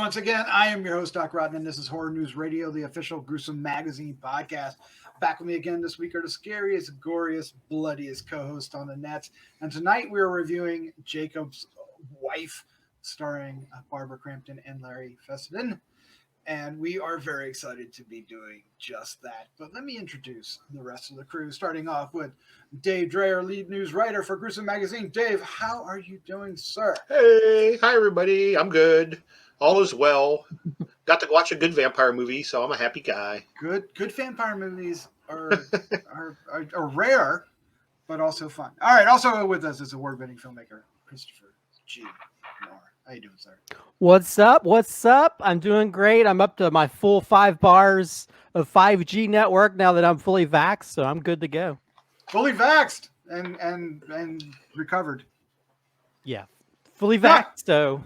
once again, I am your host, Doc Rodden, and this is Horror News Radio, the official Gruesome Magazine podcast. Back with me again this week are the scariest, goriest, bloodiest co-hosts on the net. And tonight we are reviewing JAKOB'S Wife, starring Barbara Crampton and Larry Fessenden. And we are very excited to be doing just that. But let me introduce the rest of the crew, starting off with Dave Dreher, lead news writer for Gruesome Magazine. Dave, how are you doing, sir? Hey, hi everybody. I'm good. All is well. Got to watch a good vampire movie, so I'm a happy guy. Good vampire movies are rare, but also fun. All right, also with us is award-winning filmmaker Christopher G. Moore. How you doing, sir? What's up? What's up? I'm doing great. I'm up to my full 5 bars of 5G network now that I'm fully vaxxed, so I'm good to go. Fully vaxxed and recovered. Yeah, fully vaxxed, so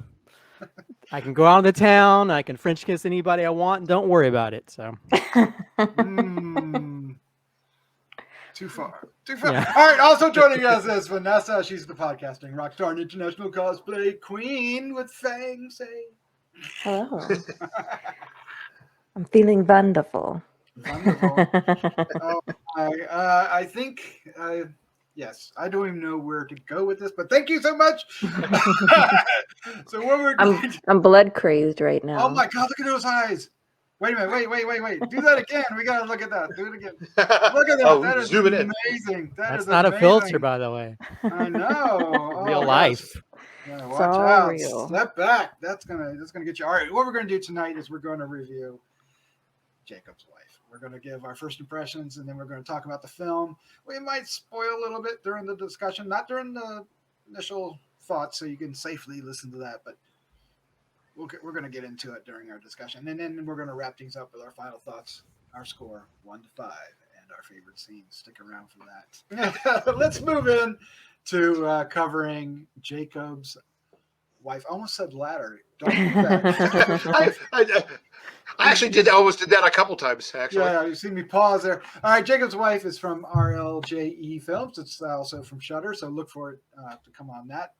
I can go out into town. I can French kiss anybody I want, and don't worry about it. So. Too far. Yeah. All right. Also joining us is Vanessa. She's the podcasting rock star and international cosplay queen with fangs. Hello. I'm feeling wonderful. Wonderful. I think, yes, I don't even know where to go with this, but thank you so much. So what we're doing... I'm blood crazed right now. Oh my God, look at those eyes. Wait a minute. Wait. Do that again. We got to look at that. Do it again. Look at that. Oh, that is zoom it in. amazing. That's not amazing. a filter, by the way. I know. Real life. Yeah, It's watch all out. real. Step back. That's gonna get you. All right. What we're gonna do tonight is we're going to review JAKOB'S Wife. We're going to give our first impressions, and then we're going to talk about the film. We might spoil a little bit during the discussion, not during the initial thoughts, so you can safely listen to that, but we're going to get into it during our discussion, and then we're going to wrap things up with our final thoughts, our score 1 to 5, and our favorite scenes. Stick around for that. Let's move in to covering JAKOB'S Wife. I almost said ladder. Don't do that. I actually almost did that a couple times, actually. Yeah, you've seen me pause there. All right, JAKOB'S Wife is from RLJE Films. It's also from Shudder, so look for it to come on that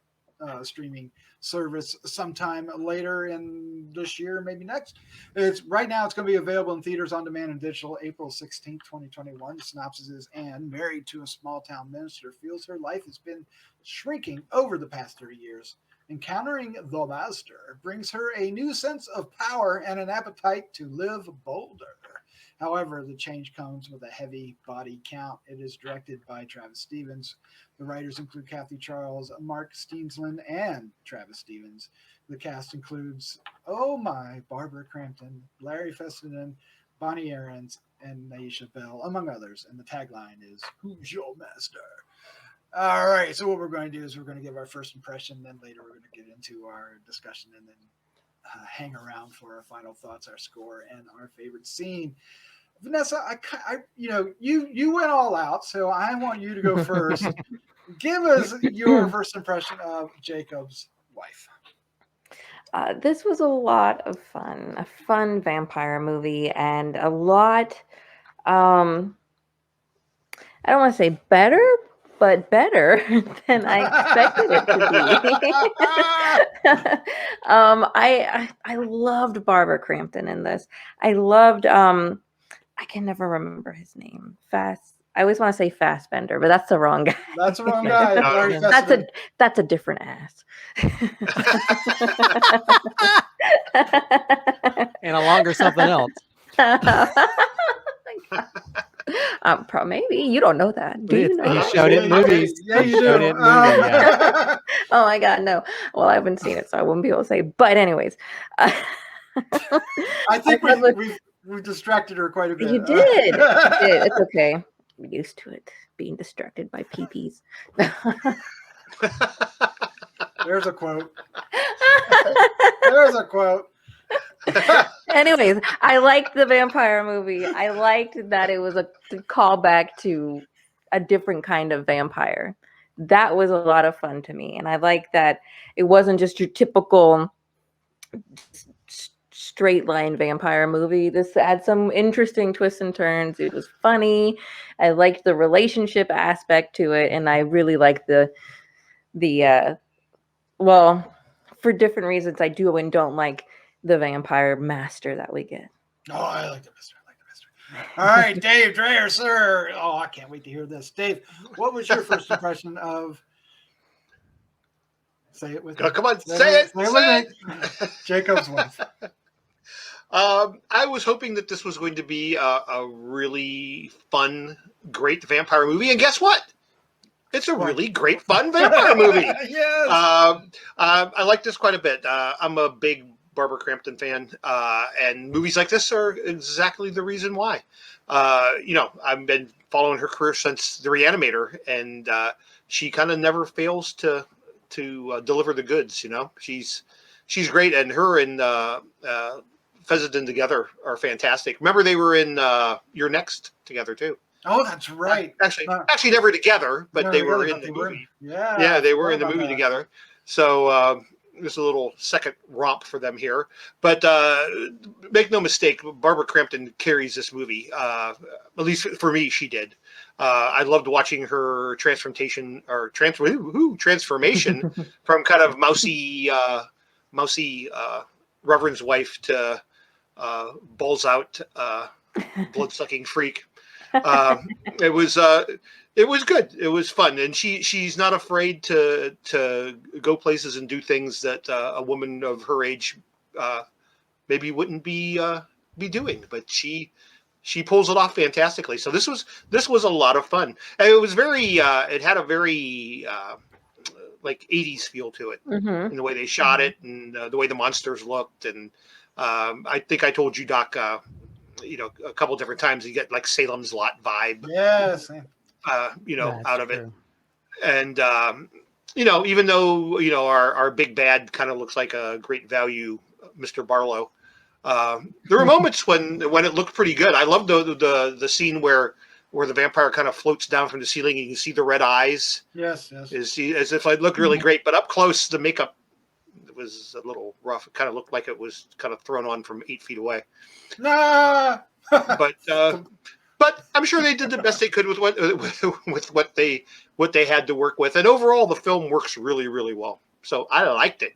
streaming service sometime later in this year, maybe next. Right now it's going to be available in theaters on demand and digital April 16th, 2021. The synopsis is: Anne, married to a small town minister, feels her life has been shrinking over the past 30 years. Encountering the master brings her a new sense of power and an appetite to live bolder. However, the change comes with a heavy body count. It is directed by Travis Stevens. The writers include Kathy Charles, Mark Steensland, and Travis Stevens. The cast includes, Barbara Crampton, Larry Fessenden, Bonnie Aarons, and Naisha Bell, among others. And the tagline is, "Who's your master?" All right, so what we're going to do is we're going to give our first impression, then later we're going to get into our discussion, and then hang around for our final thoughts, our score, and our favorite scene. Vanessa, you went all out, so I want you to go first. Give us your first impression of JAKOB'S Wife. This was a lot of fun, a fun vampire movie, and a lot, I don't want to say better, but better than I expected it to be. I loved Barbara Crampton in this. I loved, I can never remember his name. I always want to say Fassbender, but that's the wrong guy. That's the wrong guy. That's a different ass. And a longer something else. Maybe you don't know that. Do you know? He showed it in movies. Yeah, you do. Yeah. Oh my God, no. Well, I haven't seen it, so I wouldn't be able to say. But anyways, I think we've distracted her quite a bit. You did. You did. It's okay. I'm used to it, being distracted by peepees. There's a quote. There's a quote. Anyways, I liked the vampire movie. I liked that it was a callback to a different kind of vampire. That was a lot of fun to me. And I like that it wasn't just your typical straight line vampire movie. This had some interesting twists and turns. It was funny. I liked the relationship aspect to it. And I really liked well, for different reasons, I do and don't like the vampire master that we get. Oh, I like the mystery. I like the mystery. All right, Dave Dreher, sir. Oh, I can't wait to hear this. Dave, what was your first impression of? Say it with me. Come on, say it. Say it. Jacob's wife. I was hoping that this was going to be a really fun, great vampire movie, and guess what? It's a really great, fun vampire movie. Yes. I like this quite a bit. I'm a big Barbara Crampton fan, and movies like this are exactly the reason why. I've been following her career since The Reanimator, and she kind of never fails to deliver the goods. She's great, and her and Fessenden together are fantastic. Remember, they were in You're Next together too. Oh, that's right. Actually, never together, but they were in the movie. Yeah, they were in the movie together. So there's a little second romp for them here. But make no mistake, Barbara Crampton carries this movie. At least for me, she did. I loved watching her transformation from kind of mousy Reverend's wife to balls out blood-sucking freak. It was good. It was fun, and she's not afraid to go places and do things that a woman of her age maybe wouldn't be doing. But she pulls it off fantastically. So this was a lot of fun, and it was very it had a very like 80s feel to it in the way they shot it and the way the monsters looked. And I think I told you, Doc, a couple different times you get like Salem's Lot vibe. Yes. Out of it. And, even though, our big bad kind of looks like a great value, Mr. Barlow, there were moments when it looked pretty good. I loved the scene where the vampire kind of floats down from the ceiling and you can see the red eyes. Yes. As if it looked really great, but up close, the makeup was a little rough. It kind of looked like it was kind of thrown on from 8 feet away. Nah. But I'm sure they did the best they could with what they had to work with, and overall the film works really, really well. So I liked it.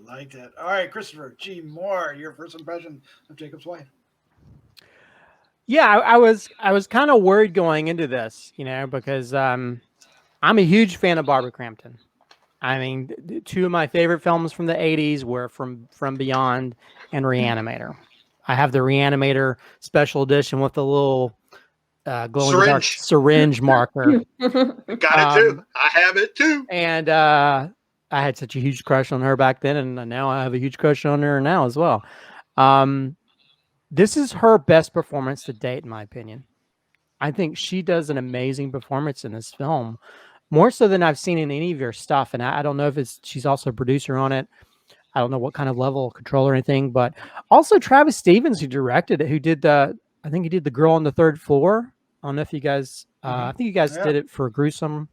Liked it. All right, Christopher G. Moore, your first impression of Jacob's wife. Yeah, I was kind of worried going into this, because I'm a huge fan of Barbara Crampton. I mean, 2 of my favorite films from the 80s were From Beyond and Reanimator. I have the Reanimator special edition with the little glowing syringe marker. Got it too. I have it too. And I had such a huge crush on her back then, and now I have a huge crush on her now as well. This is her best performance to date, in my opinion. I think she does an amazing performance in this film, more so than I've seen in any of her stuff. And I don't know if she's also a producer on it. I don't know what kind of level of control or anything, but also Travis Stevens, who directed it, who did I think he did The Girl on the Third Floor. I don't know if you guys, I think you guys did it for Gruesome,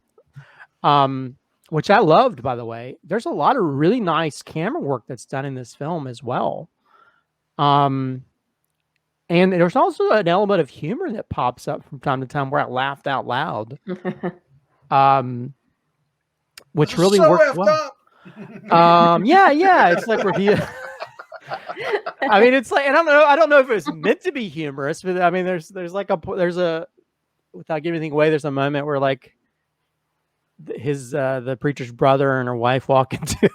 which I loved, by the way. There's a lot of really nice camera work that's done in this film as well. And there's also an element of humor that pops up from time to time where I laughed out loud, which really worked well. It's like I mean, it's like, and I don't know if it was meant to be humorous, but I mean, there's a without giving anything away, there's a moment where like the preacher's brother and her wife walk into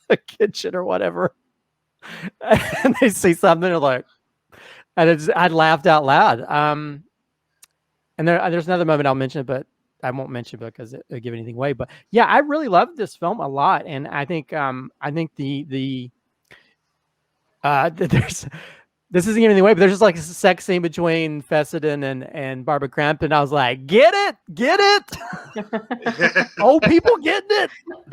the kitchen or whatever, and they see something, they're like, and I laughed out loud. And there's another moment I'll mention, but I won't mention because it'll give anything away. But yeah, I really loved this film a lot, and I think there's this isn't giving anything away, but there's just like a sex scene between Fessenden and Barbara Crampton. I was like, get it, old people getting it,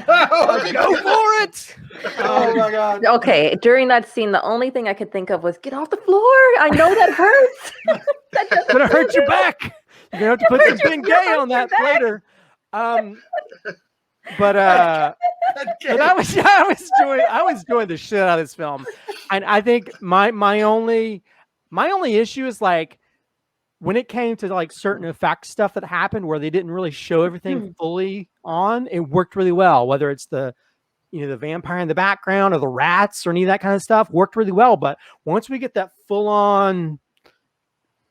go for it. Oh my God. Okay, during that scene, the only thing I could think of was get off the floor. I know that hurts. It's gonna hurt your back. You're gonna have to put some Bengay on that later. But I was enjoying the shit out of this film, and I think my only issue is like when it came to like certain effect stuff that happened where they didn't really show everything fully on. It worked really well, whether it's the the vampire in the background or the rats or any of that kind of stuff worked really well. But once we get that full on,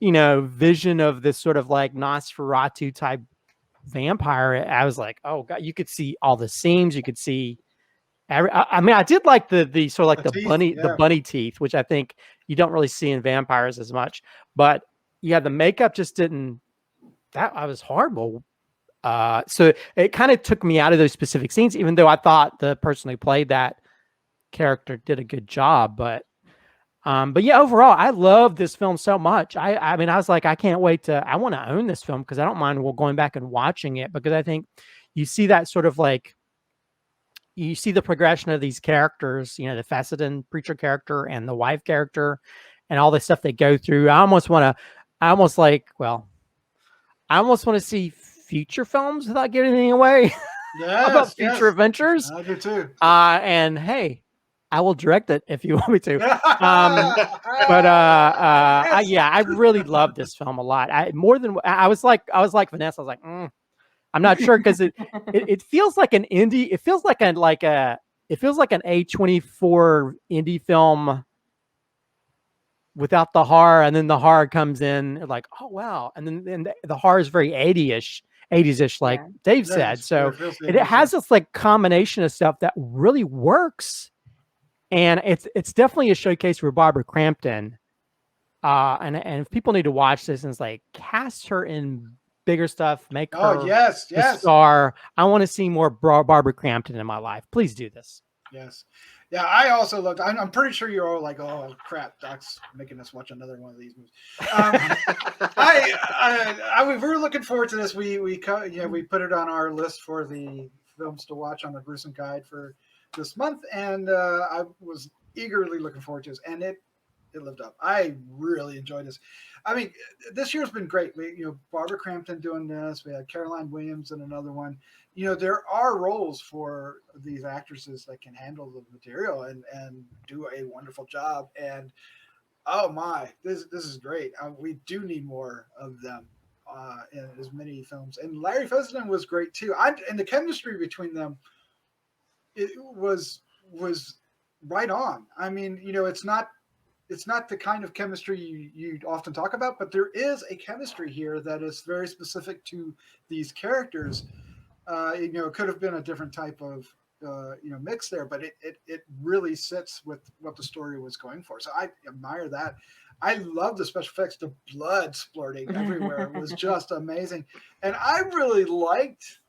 vision of this sort of like Nosferatu type vampire, I was like, oh God, you could see all the seams. You could see I mean, I did like the sort of like the teeth, bunny teeth, which I think you don't really see in vampires as much. But yeah, the makeup just didn't. I was horrible. So it kind of took me out of those specific scenes, even though I thought the person who played that character did a good job. But yeah, overall, I love this film so much. I mean, I was like, I can't wait I want to own this film because I don't mind going back and watching it, because I think you see that sort of like, you see the progression of these characters, the Fessenden preacher character and the wife character and all the stuff they go through. I almost want to see future films without giving anything away. About future adventures. I do too. And hey, I will direct it if you want me to. Yeah, I really love this film a lot. I was like Vanessa. I was like, I'm not sure, because it feels like an indie. It feels like an A24 indie film without the horror, and then the horror comes in, like, oh wow, and then the horror is very 80s-ish, like Dave said. So it has this like combination of stuff that really works, and it's definitely a showcase for Barbara Crampton. And if people need to watch this, and it's like, cast her in bigger stuff, make her a star. I want to see more Barbara Crampton in my life. Please do this. Yes. Yeah, I also looked. I'm pretty sure you're all like, "Oh crap, Doc's making us watch another one of these movies." We were looking forward to this. We put it on our list for the films to watch on the Gruesome Guide for this month, and I was eagerly looking forward to this, and it lived up. I really enjoyed this. I mean, this year's been great. Barbara Crampton doing this. We had Caroline Williams in another one. There are roles for these actresses that can handle the material and do a wonderful job. And oh my, this is great. We do need more of them in as many films. And Larry Fessenden was great too. And the chemistry between them, it was right on. I mean, it's not the kind of chemistry you often talk about, but there is a chemistry here that is very specific to these characters. It could have been a different type of mix there, but it really sits with what the story was going for. So I admire that. I love the special effects. The blood splurting everywhere was just amazing, and I really liked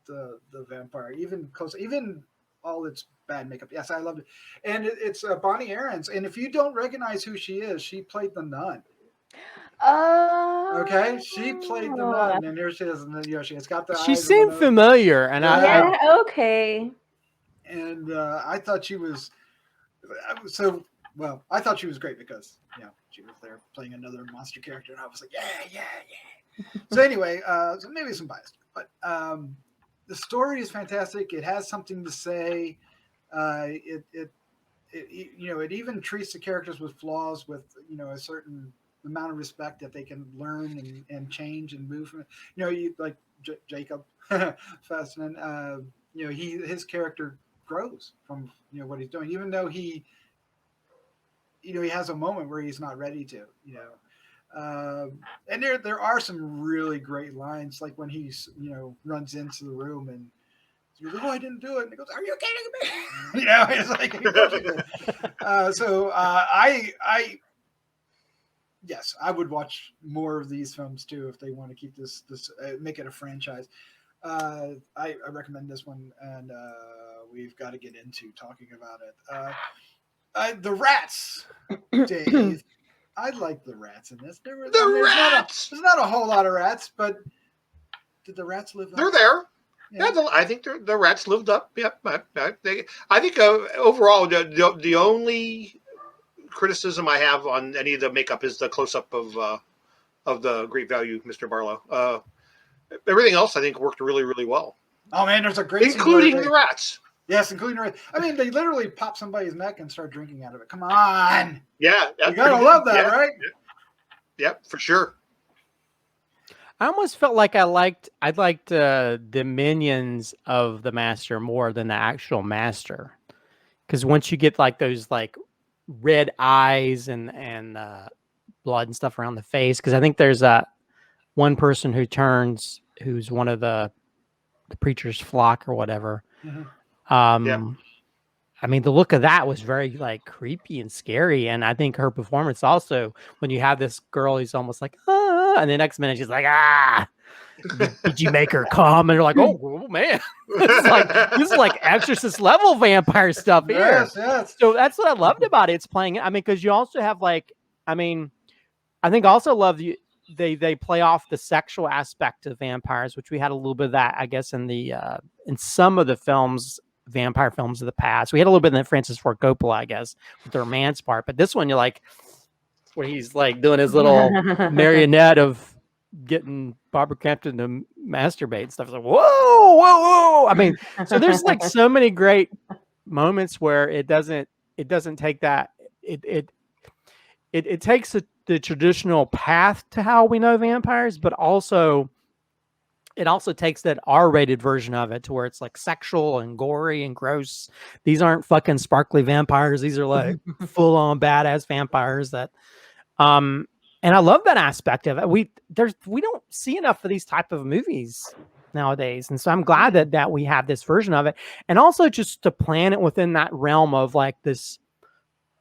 the vampire, even all its bad makeup. Yes, I loved it. And it's Bonnie Aarons. And if you don't recognize who she is, she played the nun. Oh. Okay, she played the nun, and there she is. And she's got the. She seemed familiar, and okay. And I thought she was so. Well, I thought she was great because she was there playing another monster character, and I was like, yeah. So anyway, so maybe some bias, but the story is fantastic. It has something to say. It even treats the characters with flaws with a certain amount of respect that they can learn and change and move from. Like Jacob Fessenden. His character grows from what he's doing, even though he has a moment where he's not ready to. And there are some really great lines, like when he's runs into the room and he's like, "Oh, I didn't do it," and he goes, "Are you kidding me?" It's like, yes, I would watch more of these films too if they want to keep this make it a franchise. I recommend this one, and we've got to get into talking about it. The rats, Dave. I like the rats in this. There's not a whole lot of rats, but did the rats live up? They're there. Yeah, I think the rats lived up. Yep. I think overall, the only criticism I have on any of the makeup is the close-up of the great value, Mr. Barlow. Everything else, I think, worked really, really well. Oh man, there's a great including the rats. Yes, including the rats. I mean, they literally pop somebody's neck and start drinking out of it. Come on. Yeah, you gotta love that, right? Yep, for sure. I almost felt like I liked the minions of the master more than the actual master, because once you get like those like red eyes and blood and stuff around the face, because I think there's one person who's one of the preacher's flock or whatever. Mhm. Um, I mean, the look of that was very like creepy and scary, and I think her performance also. When you have this girl, he's almost like ah, and the next minute she's like ah. Did you make her come? And they're like, oh man, this is like Exorcist level vampire stuff here. Yes, yes. So that's what I loved about it. It's playing. I mean, because you also have like, I mean, I think also love they play off the sexual aspect of vampires, which we had a little bit of that, I guess, in some of the films, vampire films of the past. We had a little bit in the Francis Ford Coppola, I guess, with the romance part. But this one, you're like, where he's like doing his little marionette of getting Barbara Crampton to masturbate and stuff. It's like, whoa, whoa, whoa. I mean, so there's like so many great moments where it doesn't take that. It takes the traditional path to how we know vampires, but also it also takes that R-rated version of it to where it's like sexual and gory and gross. These aren't fucking sparkly vampires. These are like full on badass vampires that, and I love that aspect of it. We don't see enough of these type of movies nowadays, and so I'm glad that we have this version of it, and also just to plan it within that realm of like this.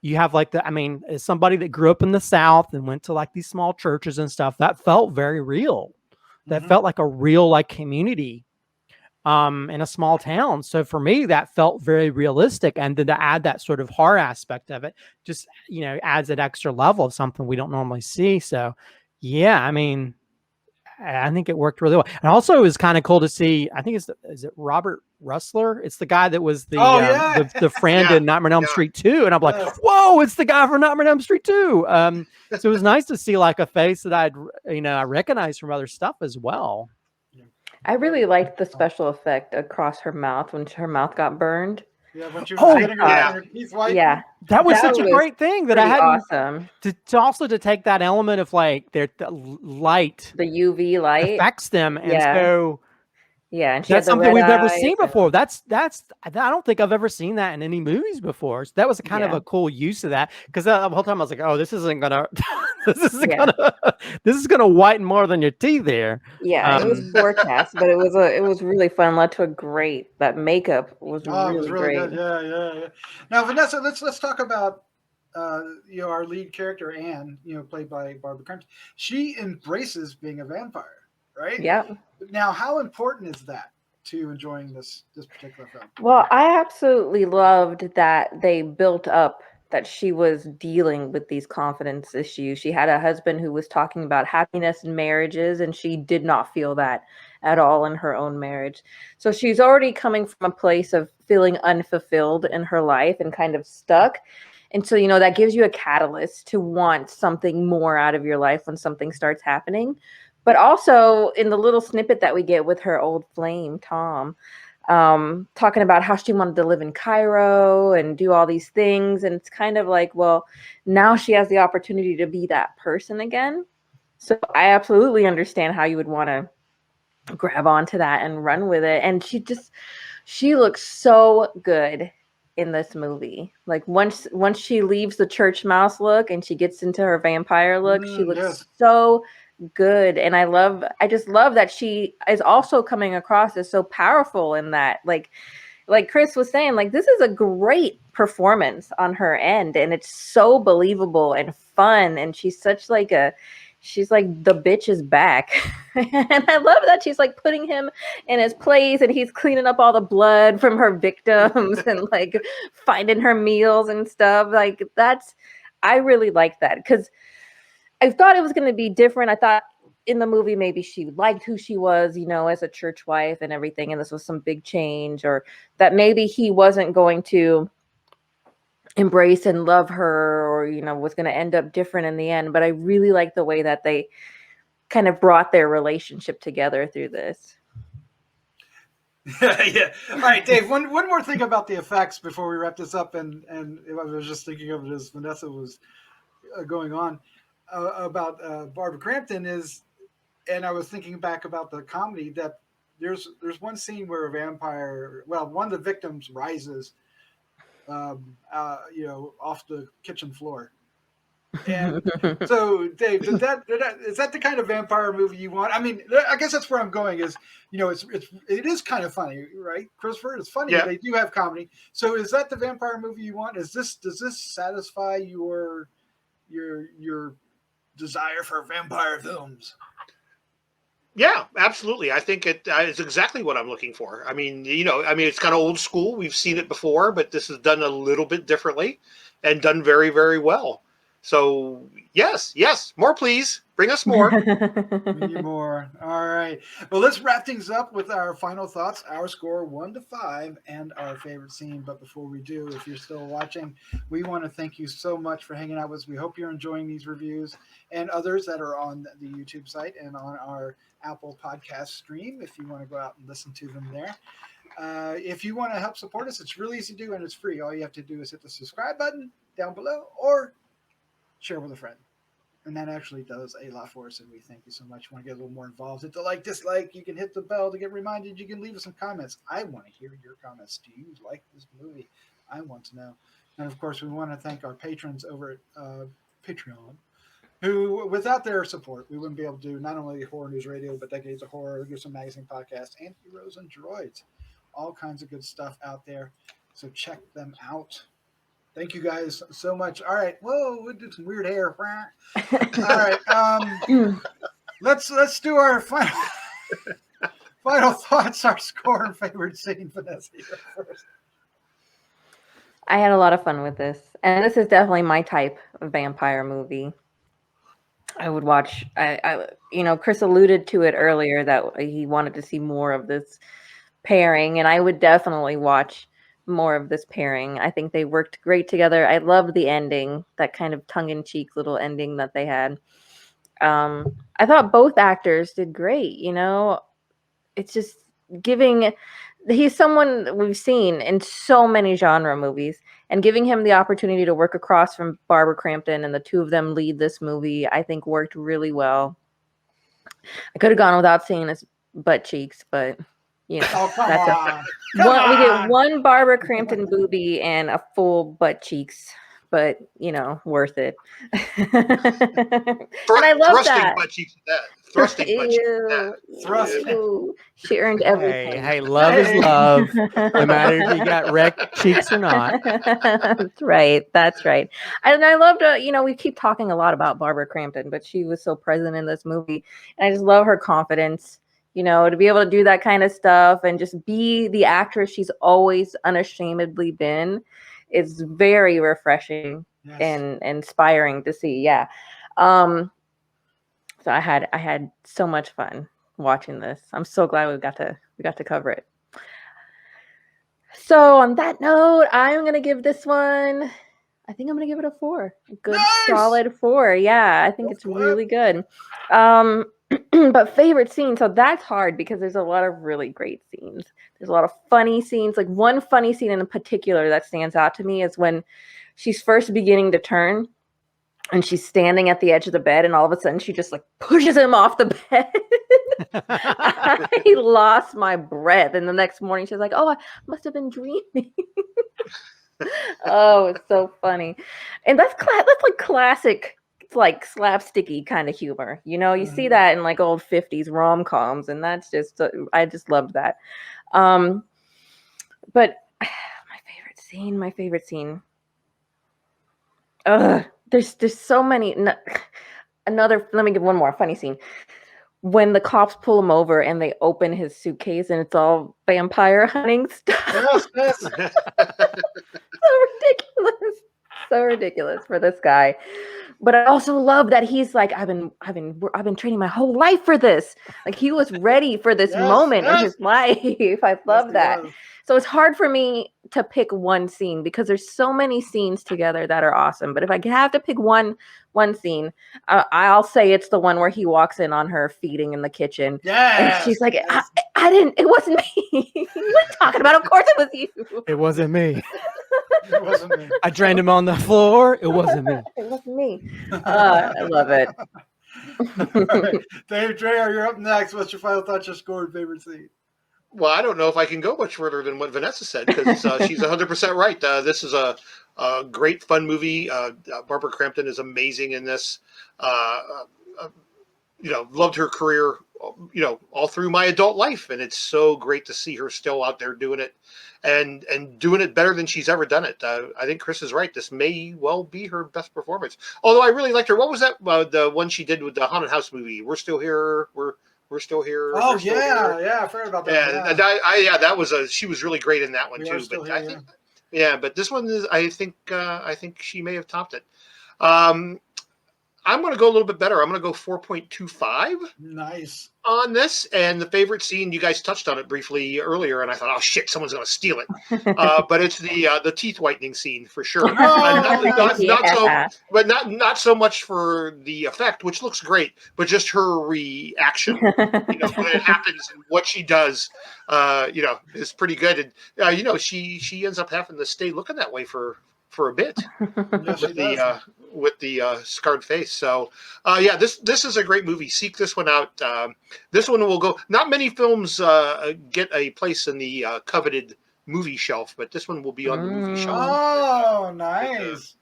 You have like as somebody that grew up in the South and went to like these small churches and stuff, that felt very real. That felt like a real like community in a small town. So for me, that felt very realistic. And then to add that sort of horror aspect of it, just, adds that extra level of something we don't normally see. So yeah, I mean, I think it worked really well. And also it was kind of cool to see, I think is it Robert Russler? It's the guy that was the friend in Nightmare on Elm Street 2. And I'm like, whoa, it's the guy from Nightmare on Elm Street 2. So it was nice to see like a face that I recognized from other stuff as well. I really liked the special effect across her mouth when her mouth got burned. Yeah, when she was getting her teeth white. Yeah, that was such a great thing that I had awesome to also to take that element of like the light, the UV light affects them, and so and that's something we've never seen before. That's I don't think I've ever seen that in any movies before. So that was a kind of a cool use of that, because the whole time I was like, oh, this isn't gonna this is gonna whiten more than your teeth there. Yeah, it was forecast, but it was really fun. Led to that makeup was really great. Good. Yeah. Now, Vanessa, let's talk about our lead character, Anne, played by Barbara Crampton. She embraces being a vampire, right? Yeah. Now, how important is that to enjoying this particular film? Well, I absolutely loved that they built up that she was dealing with these confidence issues. She had a husband who was talking about happiness in marriages, and she did not feel that at all in her own marriage. So she's already coming from a place of feeling unfulfilled in her life and kind of stuck. And so, that gives you a catalyst to want something more out of your life when something starts happening. But also in the little snippet that we get with her old flame, Tom, talking about how she wanted to live in Cairo and do all these things. And it's kind of like, well, now she has the opportunity to be that person again. So I absolutely understand how you would want to grab onto that and run with it. And she looks so good in this movie. Like once she leaves the church mouse look and she gets into her vampire look, she looks so good. And I just love that she is also coming across as so powerful in that, like Chris was saying, like, this is a great performance on her end, and it's so believable and fun, and she's like the bitch is back. And I love that she's like putting him in his place, and he's cleaning up all the blood from her victims and like finding her meals and stuff. Like I really like that, because I thought it was going to be different. I thought in the movie maybe she liked who she was, as a church wife and everything, and this was some big change, or that maybe he wasn't going to embrace and love her, or was going to end up different in the end. But I really like the way that they kind of brought their relationship together through this. Yeah. All right, Dave, one more thing about the effects before we wrap this up, and I was just thinking of it as Vanessa was going on about Barbara Crampton, is and I was thinking back about the comedy that there's one scene where a vampire, well, one of the victims rises, off the kitchen floor. And so, Dave, is that the kind of vampire movie you want? I mean, I guess that's where I'm going. Is it is kind of funny, right, Christopher? It's funny. Yeah. They do have comedy. So, is that the vampire movie you want? Does this satisfy your desire for vampire films? Yeah, absolutely. I think it's exactly what I'm looking for. I mean, it's kind of old school. We've seen it before, but this is done a little bit differently and done very, very well. So yes, more please. Bring us more. We need more. All right. Well, let's wrap things up with our final thoughts, our score 1 to 5, and our favorite scene. But before we do, if you're still watching, we want to thank you so much for hanging out with us. We hope you're enjoying these reviews and others that are on the YouTube site and on our Apple podcast stream. If you want to go out and listen to them there. If you want to help support us, it's really easy to do and it's free. All you have to do is hit the subscribe button down below or share with a friend. And that actually does a lot for us, and we thank you so much. You want to get a little more involved, hit the like, dislike. You can hit the bell to get reminded. You can leave us some comments. I want to hear your comments. Do you like this movie? I want to know. And, of course, we want to thank our patrons over at Patreon, who, without their support, we wouldn't be able to do not only Horror News Radio, but Decades of Horror, Gruesome Magazine podcast, and Heroes and Droids. All kinds of good stuff out there. So check them out. Thank you guys so much. All right. Whoa, we did some weird hair. All right. Let's do our final thoughts, our score and favorite scene. Vanessa, you go first. I had a lot of fun with this. And this is definitely my type of vampire movie. I would watch, Chris alluded to it earlier that he wanted to see more of this pairing, and I would definitely watch more of this pairing. I think they worked great together. I loved the ending, that kind of tongue-in-cheek little ending that they had. I thought both actors did great. It's just he's someone we've seen in so many genre movies, and giving him the opportunity to work across from Barbara Crampton and the two of them lead this movie, I think worked really well. I could have gone without seeing his butt cheeks, but Oh, come that's on. we get one Barbara Crampton boobie and a full butt cheeks, but worth it. And I love thrusting that. Butt cheeks at that. Thrusting butt cheeks at that. Thrusting. Ew. She earned everything. Hey, love is love, no matter if you got wrecked cheeks or not. That's right. And I loved, we keep talking a lot about Barbara Crampton, but she was so present in this movie. And I just love her confidence, to be able to do that kind of stuff and just be the actress she's always unashamedly been. Is very refreshing and inspiring to see. Yeah. So I had so much fun watching this. I'm so glad we got to cover it. So on that note, I'm gonna give this one, I think I'm gonna give it a 4. A good solid 4. Yeah, I think it's really good. But favorite scene, so that's hard because there's a lot of really great scenes. There's a lot of funny scenes. Like one funny scene in particular that stands out to me is when she's first beginning to turn and she's standing at the edge of the bed and all of a sudden she just like pushes him off the bed. I lost my breath. And the next morning she's like, oh, I must have been dreaming. Oh, it's so funny. And that's like classic, like slapsticky kind of humor. You see that in like old 50s rom-coms, and that's just I just loved that. But my favorite scene. There's so many. Let me give one more funny scene. When the cops pull him over and they open his suitcase and it's all vampire hunting stuff. Yes. So ridiculous for this guy. But I also love that he's like, I've been training my whole life for this. Like he was ready for this moment in his life. I love that. So it's hard for me to pick one scene because there's so many scenes together that are awesome. But if I have to pick one scene, I'll say it's the one where he walks in on her feeding in the kitchen. Yeah. And she's like, I didn't, it wasn't me. What are you talking about? Of course it was you. It wasn't me. It wasn't me. I drained him on the floor. It wasn't me. It wasn't me. I love it. All right. Dave Dreher, you're up next. What's your final thoughts, your score, and favorite scene? Well, I don't know if I can go much further than what Vanessa said because she's 100% right. This is a great, fun movie. Barbara Crampton is amazing in this. Loved her career, all through my adult life, and it's so great to see her still out there doing it, and doing it better than she's ever done it. I think Chris is right. This may well be her best performance. Although I really liked her. What was that? The one she did with the haunted house movie? We're still here. We're still here. Oh, We're still here. yeah. I've heard about that. Yeah, that was she was really great in that one too. But here, I think, but this one is. I think she may have topped it. I'm going to go a little bit better. I'm going to go 4.25. Nice. On this. And the favorite scene, you guys touched on it briefly earlier, and I thought, oh shit, someone's going to steal it. But it's the teeth whitening scene for sure. Not so much for the effect, which looks great, but just her reaction. When it happens and what she does, is pretty good. And she ends up having to stay looking that way for a bit with the scarred face. So this is a great movie. Seek this one out. This one will go. Not many films get a place in the coveted movie shelf, but this one will be on the movie shelf. Oh, nice.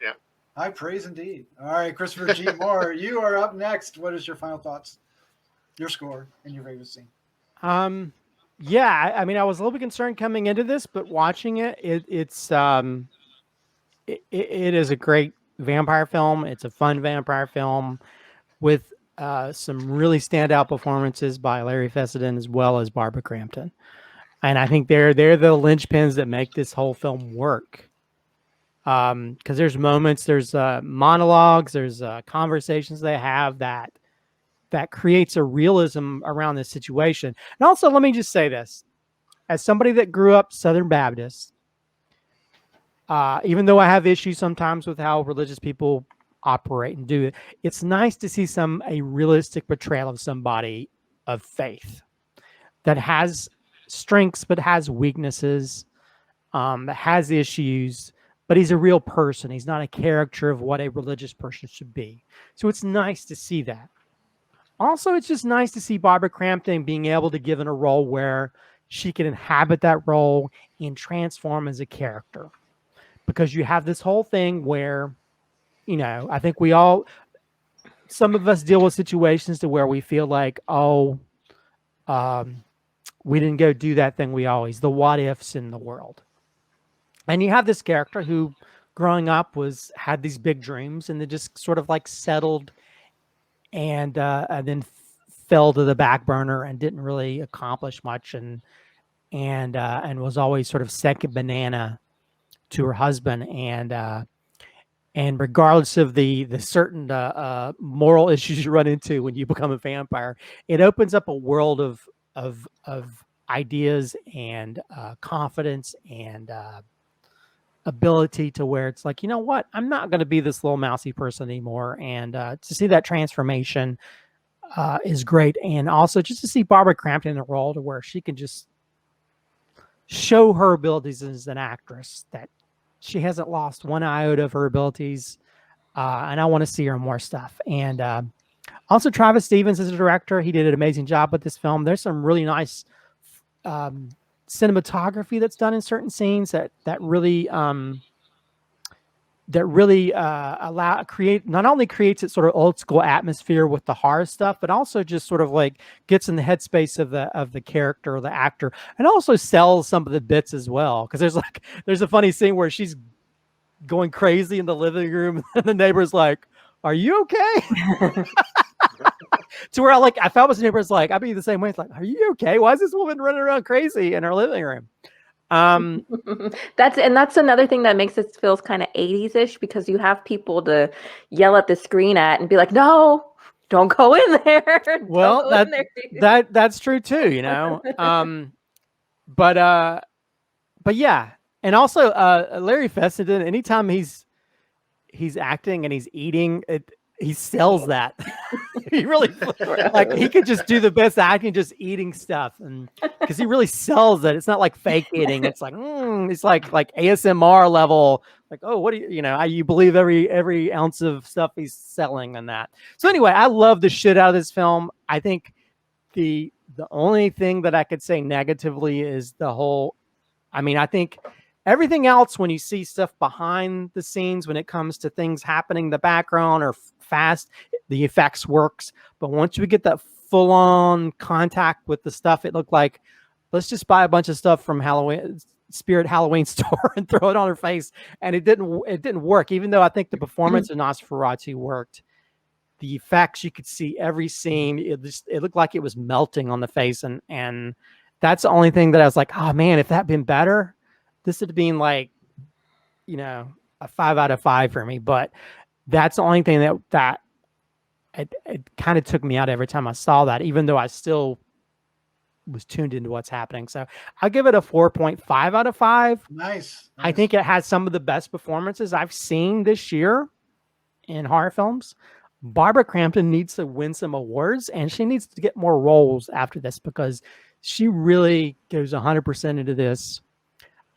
Yeah. High praise indeed. All right, Christopher G. Moore, you are up next. What is your final thoughts, your score, and your favorite scene? Yeah, I mean, I was a little bit concerned coming into this, but watching it, it's it is a great vampire film. It's a fun vampire film with some really standout performances by Larry Fessenden as well as Barbara Crampton. And I think they're the linchpins that make this whole film work. Because there's moments, there's monologues, there's conversations they have that creates a realism around this situation. And also, let me just say this. As somebody that grew up Southern Baptist, even though I have issues sometimes with how religious people operate and do it, it's nice to see a realistic portrayal of somebody of faith that has strengths but has weaknesses, that has issues, but he's a real person. He's not a caricature of what a religious person should be. So it's nice to see that. Also, it's just nice to see Barbara Crampton being able to give in a role where she can inhabit that role and transform as a character. Because you have this whole thing where, I think some of us deal with situations to where we feel like, we didn't go do that thing the what ifs in the world. And you have this character who growing up had these big dreams and they just sort of like settled and then fell to the back burner and didn't really accomplish much and was always sort of second banana to her husband, and regardless of the certain moral issues you run into when you become a vampire, it opens up a world of ideas and confidence and ability to where it's like, you know what, I'm not going to be this little mousy person anymore, and to see that transformation is great, and also just to see Barbara Crampton in a role to where she can just show her abilities as an actress, that she hasn't lost one iota of her abilities, and I want to see her in more stuff. And also Travis Stevens is a director. He did an amazing job with this film. There's some really nice cinematography that's done in certain scenes that really not only creates it sort of old school atmosphere with the horror stuff, but also just sort of like gets in the headspace of the character or the actor, and also sells some of the bits as well. Because there's a funny scene where she's going crazy in the living room, and the neighbor's like, "Are you okay?" To where I felt was neighbor's like, I'd be the same way. It's like, "Are you okay? Why is this woman running around crazy in her living room?" That's another thing that makes it feels kind of 80s-ish, because you have people to yell at the screen at and be like, "No, don't go in there." Well, that's true too, but yeah. And also Larry Fessenden, anytime he's acting and he's eating it, he sells that. He really he could just do the best acting, just eating stuff, and because he really sells it. It's not like fake eating. It's like it's like ASMR level Like, oh, what do you believe every ounce of stuff he's selling and that. So anyway, I love the shit out of this film. I think the only thing that I could say negatively is the whole, I think everything else, when you see stuff behind the scenes, when it comes to things happening in the background or fast, the effects works. But once we get that full on contact with the stuff, it looked like, let's just buy a bunch of stuff from Spirit Halloween store and throw it on her face. And it didn't work. Even though I think the performance of Nosferatu worked, the effects, you could see every scene. It looked like it was melting on the face. And that's the only thing that I was like, oh man, if that had been better, this would have been like, a 5 out of 5 for me. But that's the only thing that it kind of took me out every time I saw that, even though I still was tuned into what's happening. So I'll give it a 4.5 out of 5. Nice. I think it has some of the best performances I've seen this year in horror films. Barbara Crampton needs to win some awards, and she needs to get more roles after this, because she really goes 100% into this.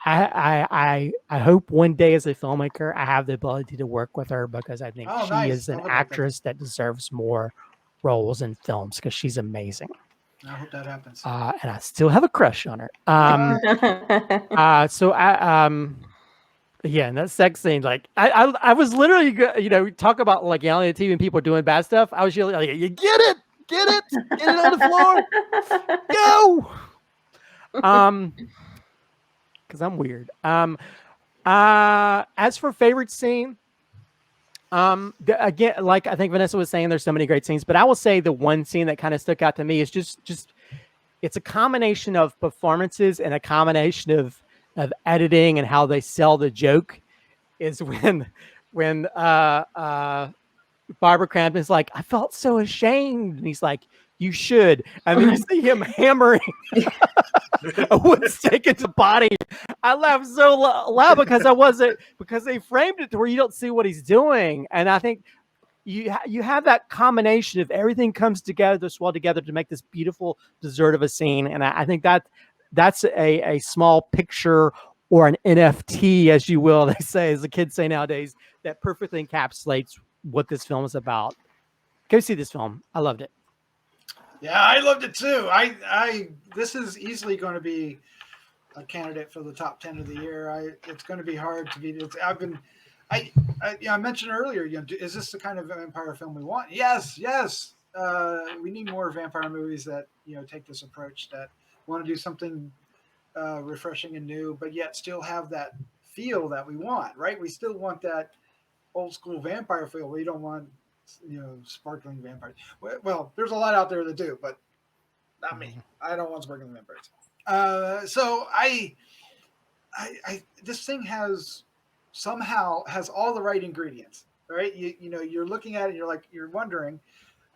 I hope one day as a filmmaker, I have the ability to work with her, because I think she is an actress that deserves more roles in films, because she's amazing. I hope that happens. And I still have a crush on her. Yeah, and that sex scene, like I was literally, talk about like yelling at TV and people doing bad stuff. I was yelling, like, you get it on the floor, go. Because I'm weird. As for favorite scene, again, like I think Vanessa was saying, there's so many great scenes, but I will say the one scene that kind of stuck out to me is just it's a combination of performances and a combination of editing and how they sell the joke. Is when Barbara Crampton's like, I felt so ashamed, and he's like, you should. I mean, you see him hammering a wood stake into the body. I laughed so loud because they framed it to where you don't see what he's doing. And I think you have that combination of everything comes together to swell together to make this beautiful dessert of a scene. And I think that's a small picture, or an NFT, as you will, they say, as the kids say nowadays, that perfectly encapsulates what this film is about. Go see this film. I loved it. Yeah, I loved it too. This is easily going to be a candidate for the top 10 of the year. It's going to be hard to beat. I mentioned earlier, is this the kind of vampire film we want? Yes. We need more vampire movies that take this approach, that want to do something refreshing and new, but yet still have that feel that we want. Right? We still want that old school vampire feel. We don't want sparkling vampires. Well, there's a lot out there that do, but not me. I don't want sparkling vampires. So I this thing somehow has all the right ingredients, right? You're looking at it, you're wondering,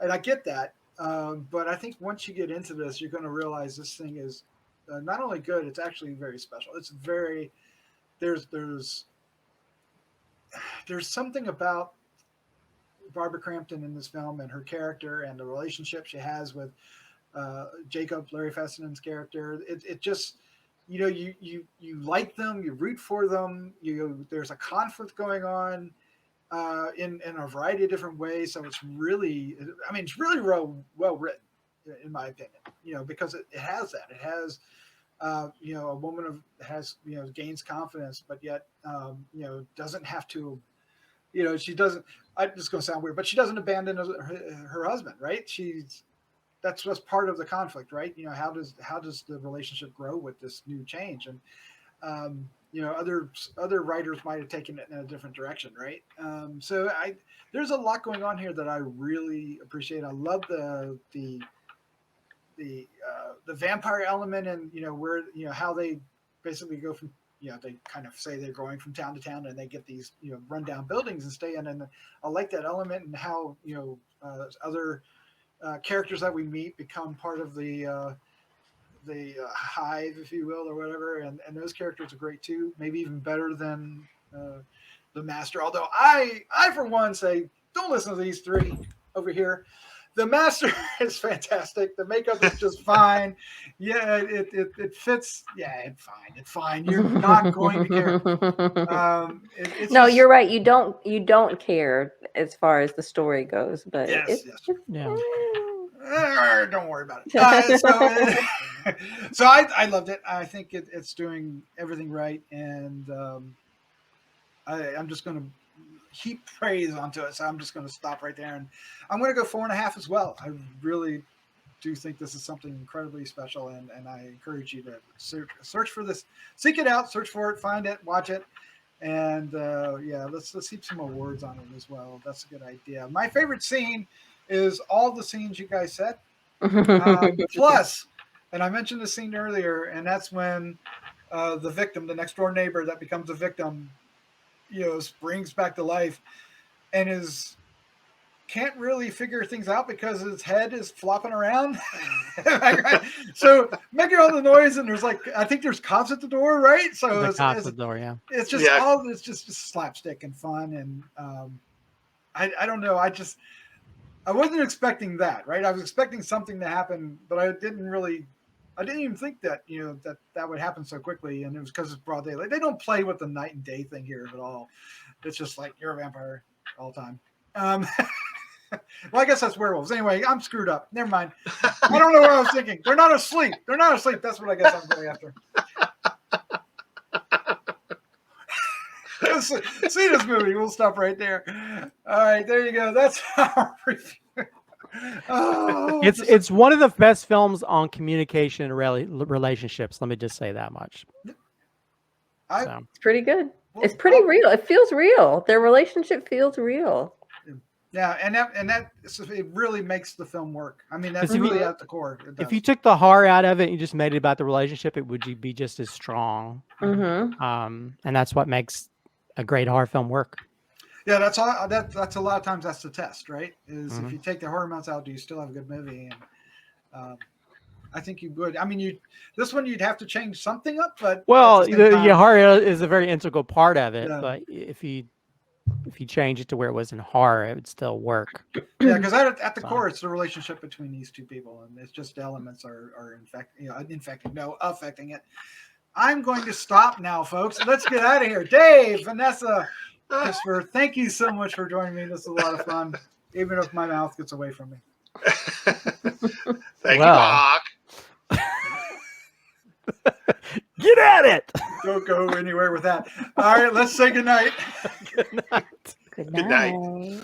and I get that. But I think once you get into this, you're going to realize this thing is not only good, it's actually very special. It's very, there's something about Barbara Crampton in this film and her character and the relationship she has with Jacob, Larry Fessenden's character. It just, you like them, you root for them. There's a conflict going on in a variety of different ways. So it's really, it's really well written, in my opinion. Because it has that. It has, a woman gains confidence, but yet, doesn't have to. She doesn't. It's going to sound weird, but she doesn't abandon her husband, right? That's just part of the conflict, right? How does the relationship grow with this new change? And other writers might have taken it in a different direction, right? So there's a lot going on here that I really appreciate. I love the vampire element, and where how they basically go from. They kind of say they're going from town to town, and they get these rundown buildings and stay in. And I like that element, and how other characters that we meet become part of the hive, if you will, or whatever. And those characters are great too. Maybe even better than the master. Although I for one say, don't listen to these three over here. The master is fantastic. The makeup is just fine. Yeah, it fits. Yeah, it's fine. You're not going to care. It's No, just- you're right. You don't care as far as the story goes, but Yes, it's yes. Yeah. Don't worry about it. So I loved it. I think it's doing everything right, and I'm just going to heap praise onto it. So I'm just going to stop right there, and I'm going to go 4.5 as well. I really do think this is something incredibly special, and I encourage you to search for this, seek it out, search for it, find it, watch it, and yeah, let's heap some awards on it as well. That's a good idea. My favorite scene is all the scenes you guys said. Plus, and I mentioned the scene earlier, and that's when the victim, the next door neighbor that becomes a victim, springs back to life and can't really figure things out because his head is flopping around. So making all the noise, and I think there's cops at the door, right? So The cops at the door, yeah. it's just it's just slapstick and fun, and I don't know. I wasn't expecting that, right? I was expecting something to happen, but I didn't even think that, that would happen so quickly. And it was because it's broad daylight. They don't play with the night and day thing here at all. It's just like, you're a vampire all the time. Well, I guess that's werewolves. Anyway, I'm screwed up. Never mind. I don't know what I was thinking. They're not asleep. That's what I guess I'm going after. See this movie. We'll stop right there. All right, there you go. That's our review. Oh, It's one of the best films on communication and relationships. Let me just say that much. It's pretty good. It's pretty real. It feels real. Their relationship feels real. Yeah, and it really makes the film work. I mean, that's really at the core. If you took the horror out of it and you just made it about the relationship, it would be just as strong. Mm-hmm. And that's what makes a great horror film work. Yeah, that's all. That's a lot of times that's the test, right? Is if you take the horror amounts out, do you still have a good movie? And I think you would. I mean, this one you'd have to change something up, but horror is a very integral part of it. Yeah. But if you change it to where it wasn't horror, it would still work. Yeah, because at the core, it's the relationship between these two people, and it's just elements are affecting it. I'm going to stop now, folks. Let's get out of here. Dave, Vanessa, Christopher, thank you so much for joining me. This is a lot of fun, even if my mouth gets away from me. Thank you, Hawk. Get at it. Don't go anywhere with that. All right, let's say goodnight. Good night. Good night.